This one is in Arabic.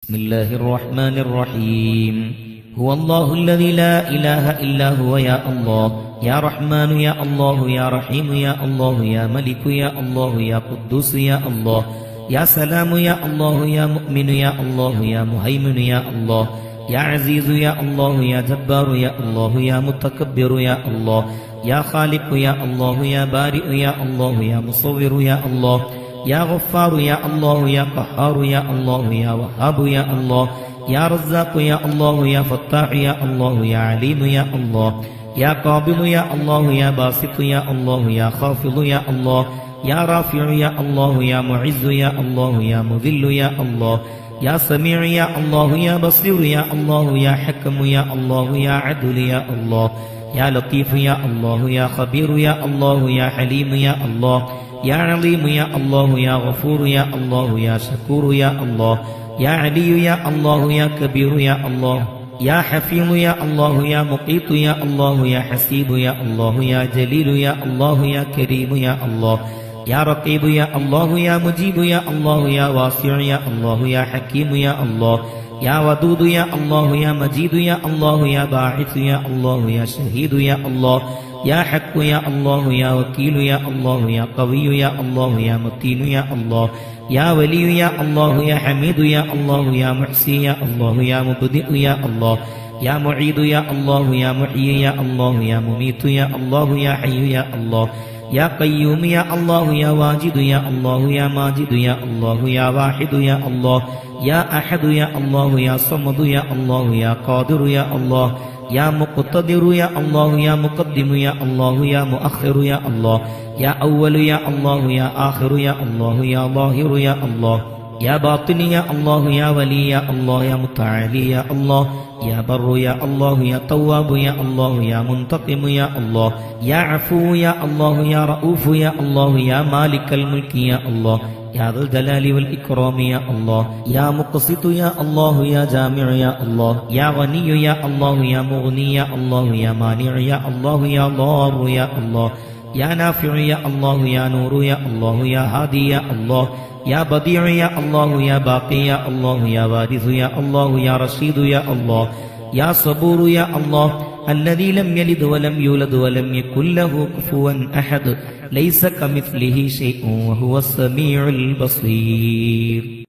بسم الله الرحمن الرحيم هو الله الذي لا إله إلا هو يا الله يا رحمن يا الله يا رحيم يا الله يا ملك يا الله يا قدوس يا الله يا سلام يا الله يا مؤمن يا الله يا مهيمن يا الله يا عزيز يا الله يا جبار يا الله يا متكبر يا الله يا خالق يا الله يا بارئ يا الله يا مصور يا الله يا غفار يا الله يا قهار يا الله يا وهاب يا الله يا رزاق يا الله يا فتاح يا الله يا عليم يا الله يا قابض يا الله يا باسط يا الله يا خافض يا الله يا رافع يا الله يا معز يا الله يا مذل يا الله يا سميع يا الله يا بصير يا الله يا حكم يا الله يا عدل يا الله يا لطيف يا الله يا خبير يا الله يا حليم يا الله يا عليم يا الله يا غفور يا الله يا شكور يا الله يا علي يا الله يا كبير يا الله يا حفيظ يا الله يا مقيت يا الله يا حسيب يا الله يا جليل يا الله يا كريم يا الله يا رقيب يا الله يا مجيب يا الله يا واسع يا الله يا حكيم يا الله يا ودود يا الله يا مجيد يا الله يا باعث يا الله يا شهيد يا الله يا حق يا الله يا وكيل يا الله يا قوي يا الله يا متين يا الله يا ولي يا الله يا حميد يا الله يا محسي يا الله يا مبدئ يا الله يا معيد يا الله يا محيي يا الله يا مميت يا الله يا حي يا الله يا قيوم يا الله يا واجد يا الله يا ماجد يا الله يا واحد يا الله يا أحد يا الله يا صمد يا الله يا قادر يا الله يا مقتدر يا الله يا مقدم يا الله يا مؤخر يا الله يا أول يا الله يا آخر يا الله يا ظاهر يا الله يا باطن يا الله يا ولي يا الله يا متعالي يا الله يا بر يا الله يا تواب يا الله يا منتقم يا الله يا عفو يا الله يا رؤوف يا الله يا مالك الملك يا الله يا ذا الجلال والإكرام يا الله يا مقسط يا الله يا جامع يا الله يا غني يا الله يا مغني يا الله يا مانع يا الله يا ضار يا الله يا نافع يا الله يا نور يا الله يا هادي يا الله يا بديع يا الله يا باقي يا الله يا وارث يا الله يا رشيد يا الله يا صبور يا الله الذي لم يلد ولم يولد ولم يكن له كفوا أحد ليس كمثله شيء وهو السميع البصير.